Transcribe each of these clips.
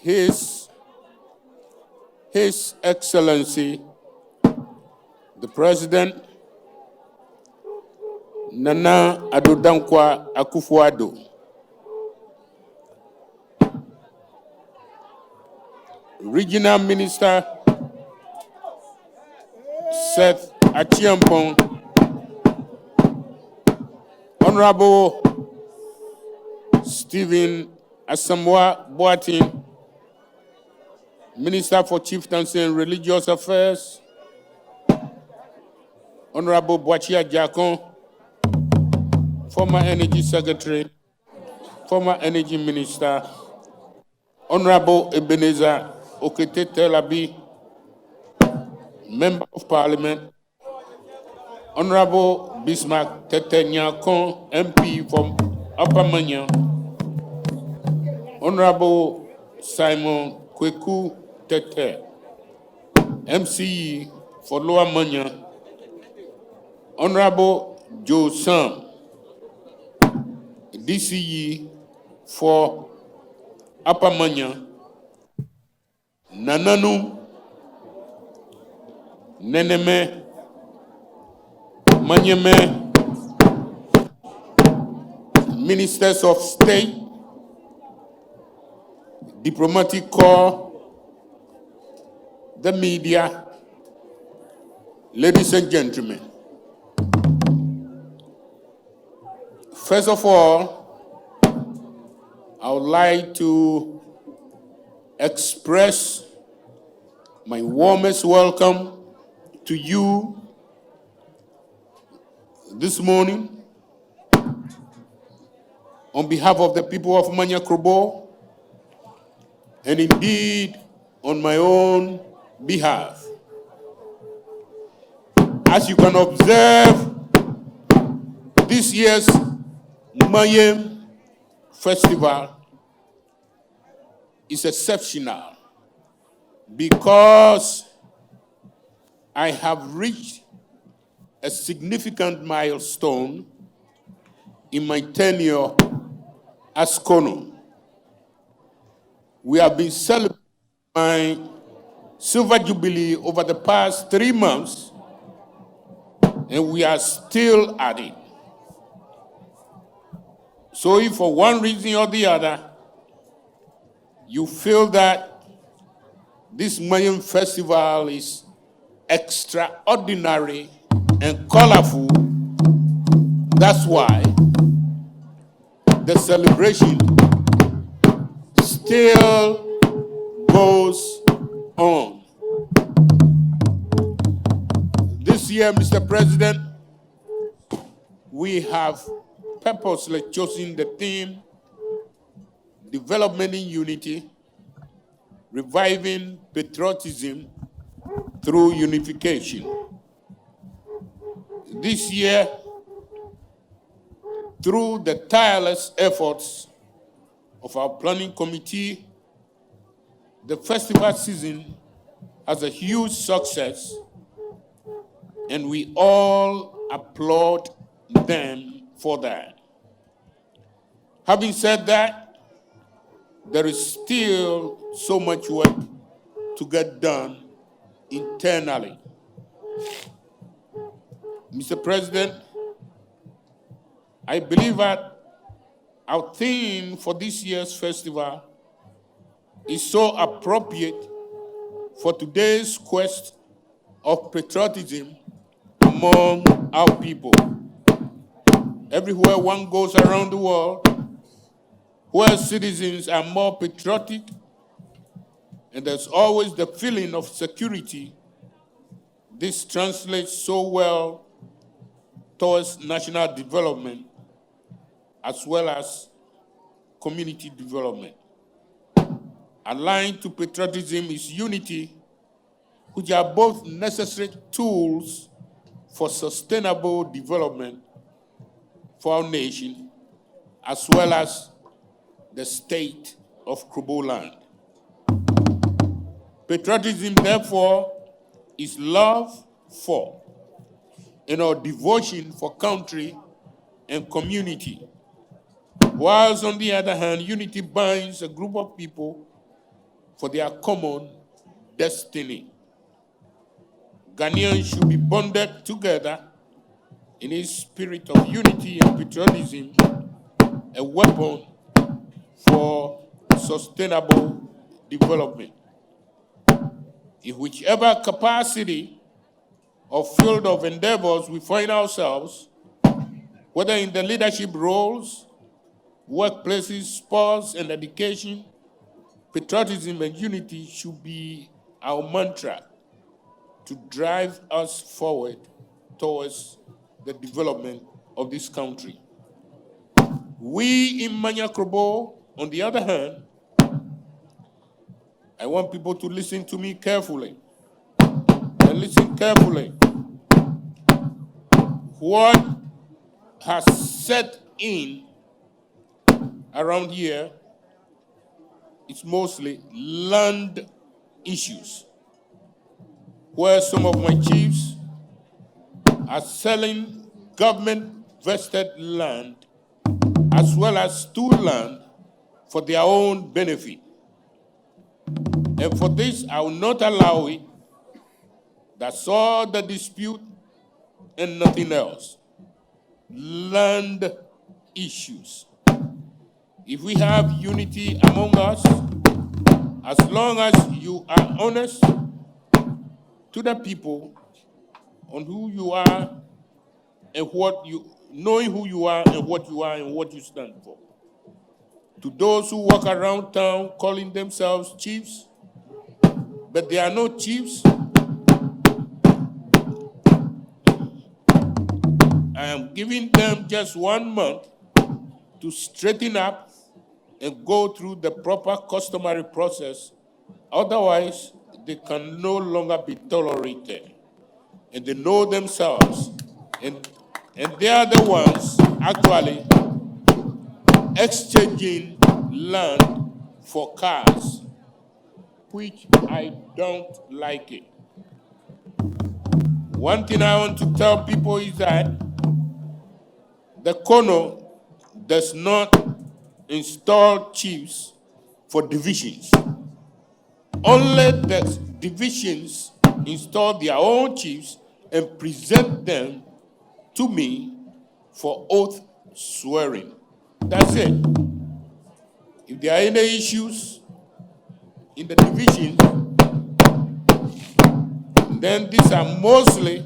His Excellency, the President, Nana Addo Akufo-Addo, Regional Minister Seth Achiampong, Honorable Stephen Asamoah Boatin, Minister for Chieftaincy and Religious Affairs, Honorable Boachia Jakon, former Energy Secretary, former Energy Minister, Honorable Ebenezer Okete Telabi, Member of Parliament, Honorable Bismarck Tete Nyakon, MP from Upper Manya, Honorable Simon Kweku Tete, MCE for Lower Manya, Honorable Joe Sam, DCE for Upper Manya, Nananu, Nene, Ngmayem, Ministers of State, Diplomatic Corps, the media, ladies and gentlemen. First of all, I would like to express my warmest welcome to you this morning on behalf of the people of Manya Krobo, and indeed on my own behalf. As you can observe, this year's Ngmayem Festival is exceptional because I have reached a significant milestone in my tenure as Kono. We have been celebrating my Silver Jubilee over the past 3 months, and we are still at it. So if for one reason or the other, you feel that this Ngmayem Festival is extraordinary and colorful, that's why the celebration still goes on. This year, Mr. President, we have purposely chosen the theme, Development in Unity, Reviving Patriotism through Unification. This year, through the tireless efforts of our planning committee, the festival season has a huge success, and we all applaud them for that. Having said that, there is still so much work to get done internally. Mr. President, I believe that our theme for this year's festival is so appropriate for today's quest of patriotism among our people. Everywhere one goes around the world, where citizens are more patriotic, and there's always the feeling of security, this translates so well towards national development as well as community development. Aligned to patriotism is unity, which are both necessary tools for sustainable development for our nation, as well as the state of Krobo land. Patriotism, therefore, is love for and our devotion for country and community. Whilst on the other hand, unity binds a group of people for their common destiny. Ghanaians should be bonded together in a spirit of unity and patriotism, a weapon for sustainable development. In whichever capacity or field of endeavors we find ourselves, whether in the leadership roles, workplaces, sports, and education, patriotism and unity should be our mantra to drive us forward towards the development of this country. We in Manyakrobo, on the other hand, I want people to listen to me carefully. And listen carefully. What has set in around here is mostly land issues, where some of my chiefs are selling government vested land as well as stool land for their own benefit. And for this, I will not allow it. That's all the dispute and nothing else. Land issues. If we have unity among us, as long as you are honest to the people on who you are and what you, knowing who you are and what you stand for. To those who walk around town calling themselves chiefs, but they are not chiefs, I am giving them just 1 month to straighten up and go through the proper customary process. Otherwise, they can no longer be tolerated. And they know themselves. And they are the ones actually exchanging land for cars, which I don't like it. One thing I want to tell people is that the Kono does not install chiefs for divisions. Only the divisions install their own chiefs and present them to me for oath swearing. That's it. If there are any issues in the division, then these are mostly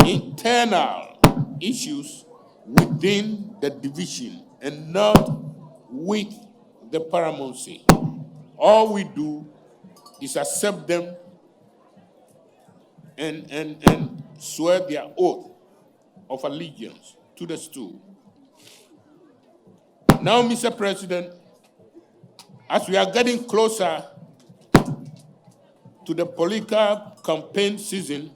internal issues within the division and not with the paramountcy. All we do is accept them and swear their oath of allegiance to the stool. Now, Mr. President, as we are getting closer to the political campaign season,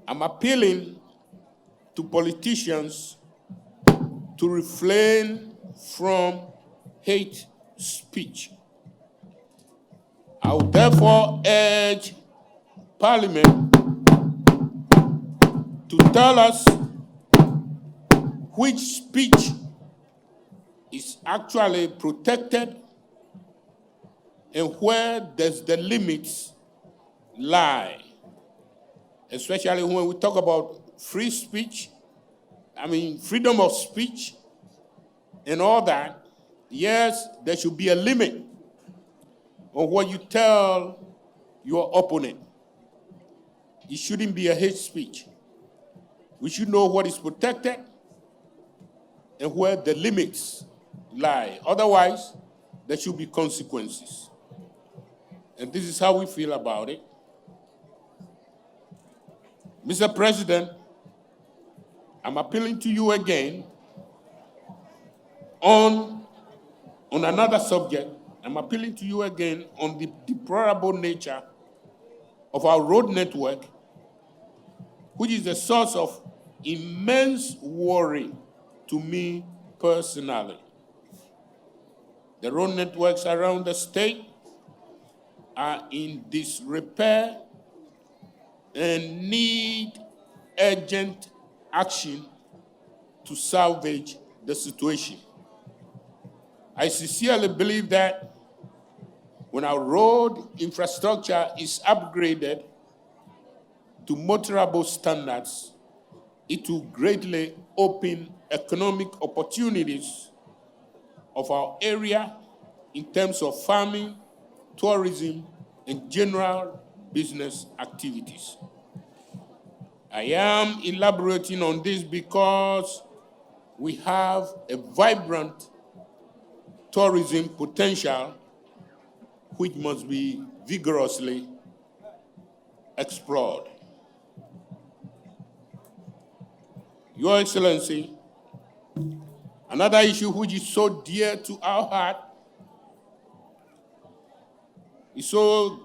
I'm appealing to politicians to refrain from hate speech. I would therefore urge Parliament to tell us which speech is actually protected and where does the limits lie, especially when we talk about free speech, freedom of speech and all that. Yes, there should be a limit on what you tell your opponent. It shouldn't be a hate speech. We should know what is protected and where the limits lie. Otherwise, there should be consequences. And this is how we feel about it. Mr. President, I'm appealing to you again on another subject. I'm appealing to you again on the deplorable nature of our road network, which is a source of immense worry to me personally. The road networks around the state are in disrepair and need urgent action to salvage the situation. I sincerely believe that when our road infrastructure is upgraded to motorable standards, it will greatly open economic opportunities of our area in terms of farming, tourism, and general business activities. I am elaborating on this because we have a vibrant tourism potential which must be vigorously explored. Your Excellency, another issue which is so dear to our heart, is so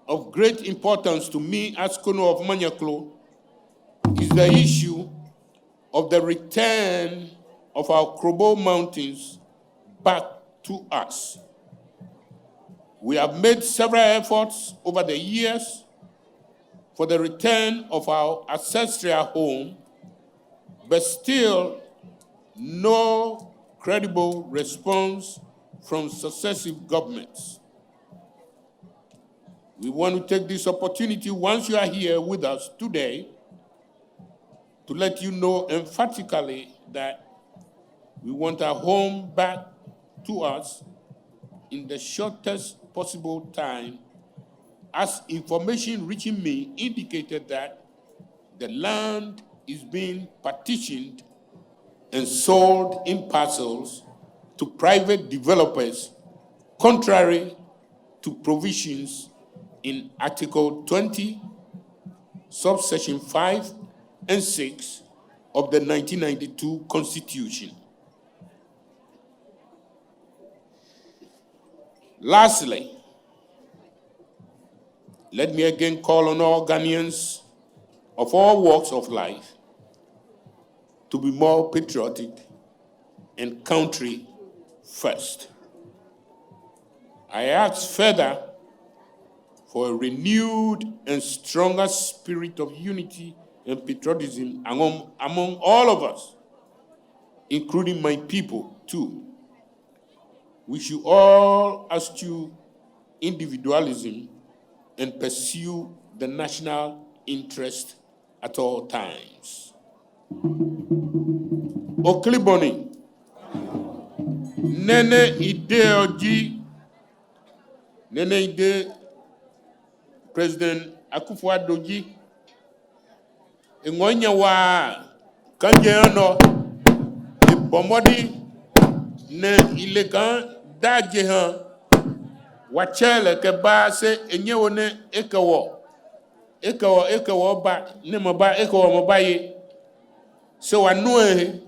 of great importance to me as Kono of Manyaklo, is the issue of the return of our Krobo Mountains back to us. We have made several efforts over the years for the return of our ancestral home, but still no credible response from successive governments. We want to take this opportunity, once you are here with us today, to let you know emphatically that we want our home back to us in the shortest possible time, as information reaching me indicated that the land is being partitioned and sold in parcels to private developers, contrary to provisions in Article 20, subsection 5 and 6 of the 1992 Constitution. Lastly, let me again call on all Ghanaians of all walks of life to be more patriotic and country first. I ask further for a renewed and stronger spirit of unity and patriotism among all of us, including my people too. We should all eschew individualism and pursue the national interest at all times. Okliboni, Nene ide oji, Nene ide President Akufo-Addo ji, Ngmayem wa kanje ano, ibomodi ne ilekan daje han, wachele ke ba se enye wone ekewo ba ne mo ba ekewo mo ba ye, se wanu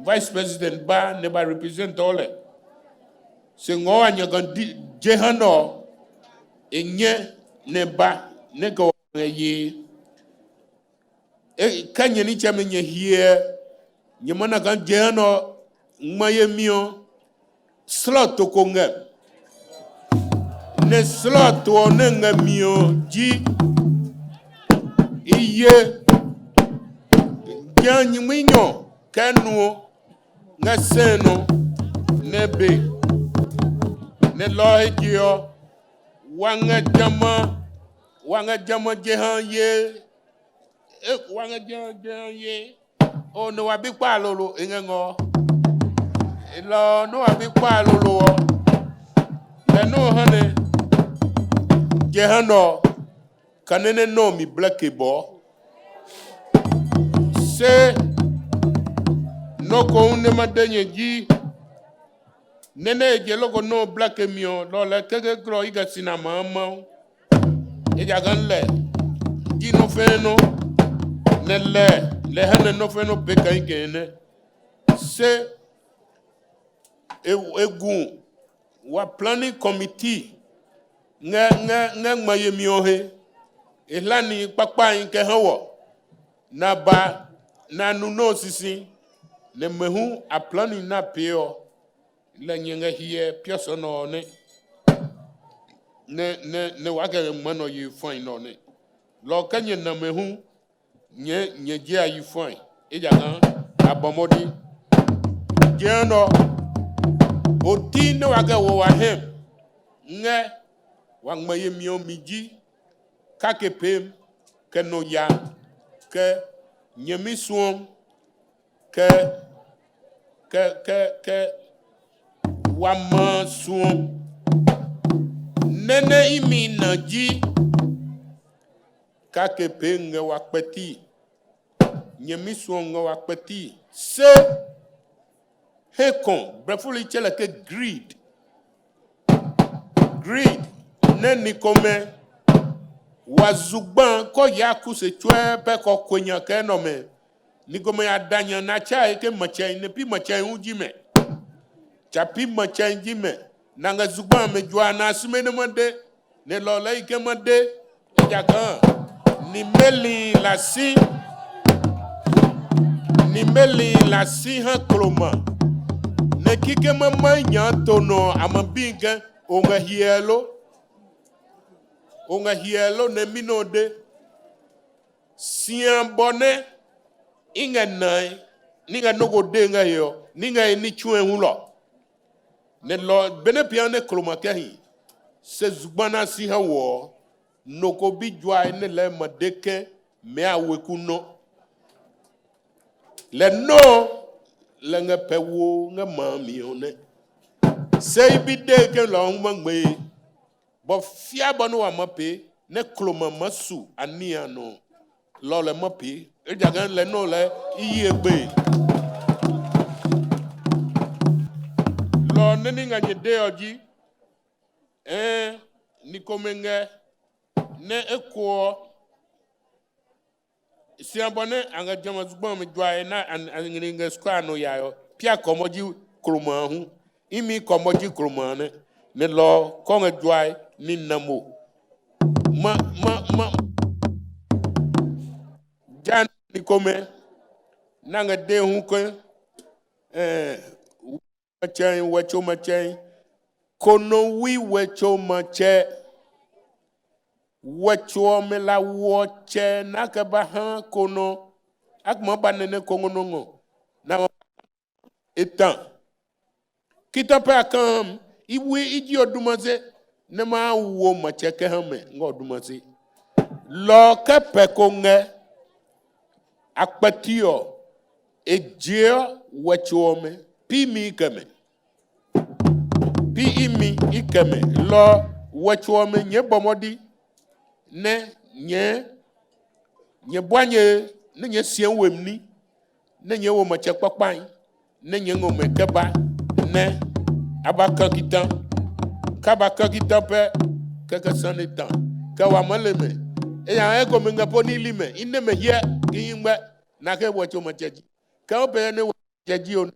Vice President ba ne ba represent ole, se ngowa nyagan je han no enye ne ba ne ko ye kanye ni chame nye here nyemana kan je no Ngmayem slot to konga ne slot to ne Ngmayem ji iye janyi minyo kanu ngaseno nebe ne lohijio wanga jama jehan ye wanga jehan ye o no abi pa lolo engo lo no abi pa lolo le no hane jehan no kanene no mi black bo se no ko unne madenye ji nene je logo no black mio lo le kege gro iga sinama ma e jagan le ji no feno ne le hane no feno beka igene se egun wa planning committee nga Ngmayem he elani papa nke hawo na ba na nuno sisi ne mehu a planning na peo le nyenga hie pioso no ne wagere mano yi fine no ne lo kanye na mehu nye je ayi fine e jagan abomodi je no oti ne wage wo wa hem nge wa Ngmayem yo miji kake pem ke no ya ke nyemi suom ke wa ma suom Nene imi na ji kake pem nge wa peti nyemi suom nge wa peti se hekon brefuli chele ke greed neni kome wazugban ko ya kuse chwe pe ko kwenya ke no me ni kome ya danya na cha ke machen ne pi machen uji me cha pi machen ji me na nga zugban me jwa na sume ne mode ne lo le ke mode ja kan ni meli la si ha kroma ne kike mama nya tono amabinga onga hielo ne minode sian bone inga nai ninga nogo denga yo ninga ni chue hulo ne lo bene piane kroma kahi se zubana si ha wo noko bi jwa ne le madeke me awekuno le no le nga pewo nga mami one sei bi de ke lo ngwe bo fia bonu wa mape ne kloma masu ania no lo le mape e jagan le no le iye gbe lo neni nga nye de oji ni komenge ne eko si abone anga jama zugba me jwa na angiringa skwa no yayo pia komoji kloma hu imi komoji kloma ne lo konga jwa ni namo ma jan ni kome nanga de hu ko wacho machen kono wi wacho mache wacho me la woche nakaba ha kono akma banene kongonongo na etan kita pa kam iwe iji odumaze ne ma wo mache ke ha me ngodumaze lo ke pe konge akpatio ejio wachome pi mi keme pi imi ikeme lo wachome nye bomodi ne nye bwanye ne nye sien wemni ne nye wo mache kpapan ne nye ngome keba ne abaka kitan kabaka kitan pe kaka sanetan ka wa maleme e ya ego menga poni lime ine me ye kiyimba na ke wacho macheji ka ope ne wacheji on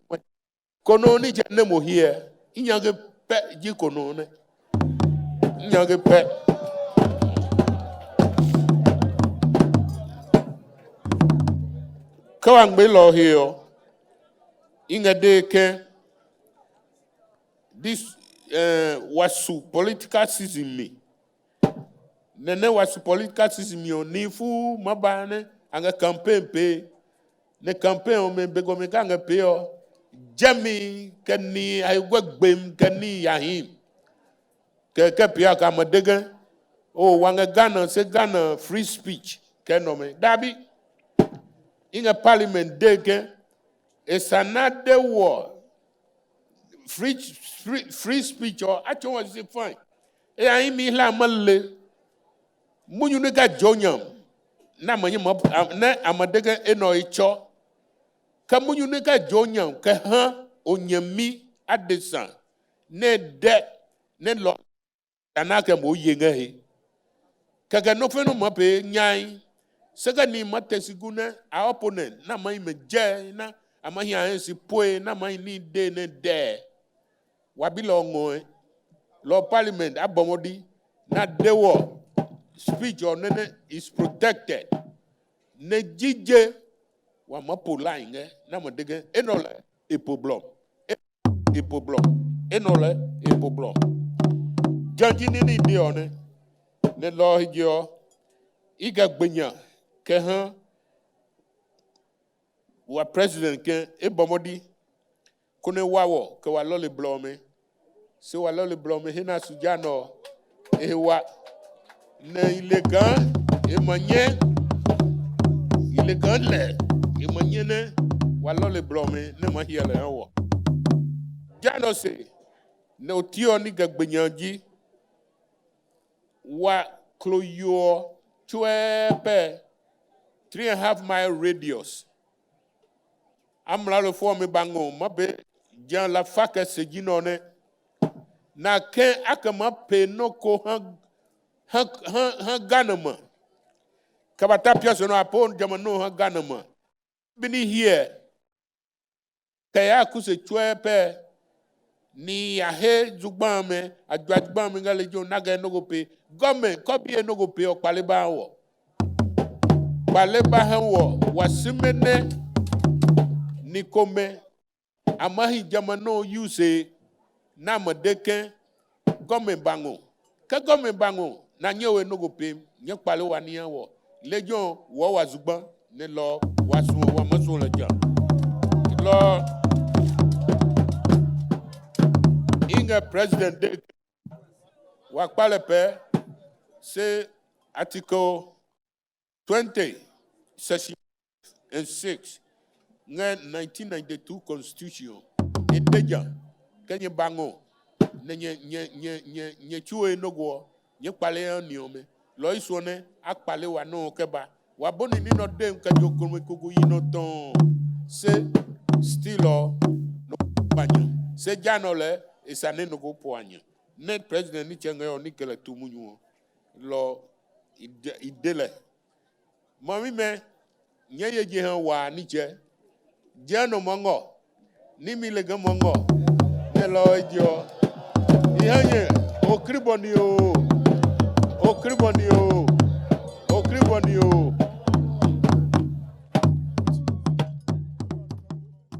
kono ni je ne mo hie inyage pe ji kono ne inyage pe ka wa ngbe lo hio inga de ke this wasu political system me Nene wasu political system yo ni fu mabane anga campaign pe ne campaign o me bego me kanga pe yo jami kani ay gwagbem kani yahim ke pia ka madega o wanga Ghana se Ghana free speech keno me dabi inga parliament dege is another war free speech or actually was fine e ay mi la malle munyu ne ga jonyam na manyi na amadega eno icho ka munyu ne ga jonyam ka ha onyami adesan ne de ne lo anaka mo yenga he kaga no fenu mape nyai sega ni matesiguna a opponent na manyi meje na amahi ansi poe na manyi ni de ne de wabilo ngo lo parliament abomodi na dewo speech or Nene is protected. Ne jije wa mapola inge na madege enole e problem. Enole e problem. Janji ni de one ne lo hijio iga gbenya ke han wa president ke e bomodi kone wawo ke wa lo le blome se wala le blome hina sujano ewa na ilegan emanye ilegan le emanye ne wala le blome ne ma hiele hawo jano se ne otio ni gagbenyanji wa kloyo chwepe 3.5 mile radius amla le fo me bango mabe jan la faka sejino ne na ke akama pe no ko ha ganama kabata piaso no apon jamano ha ganama bini here kaya kuse chwepe ni ahe zugbame adwagbame ngale jo naga no go pe gome kobi no go pe opale ba wo pale ba ha wo wasimene nikome amahi jamano use na madeke gome bango ka gome bango na nyewe no go pe nye pale wani wo lejon wo wazugban ne lo wasu wa maso le jan lo inga president de wa pale pe c'est article 20 section 6 1992 constitution et déjà kenye bango nye chuo enogo nye pale oniome lo isone akpale wa no keba wa boni ni no dem ka jokomo kogo yino ton se stilo no banya se janole esane no go poanya ne president ni chenga yo ni kele tumunyu lo idele mami me nye je han wa ni je jano mongo ni mi le mongo ne lo idio ihanye okriboni o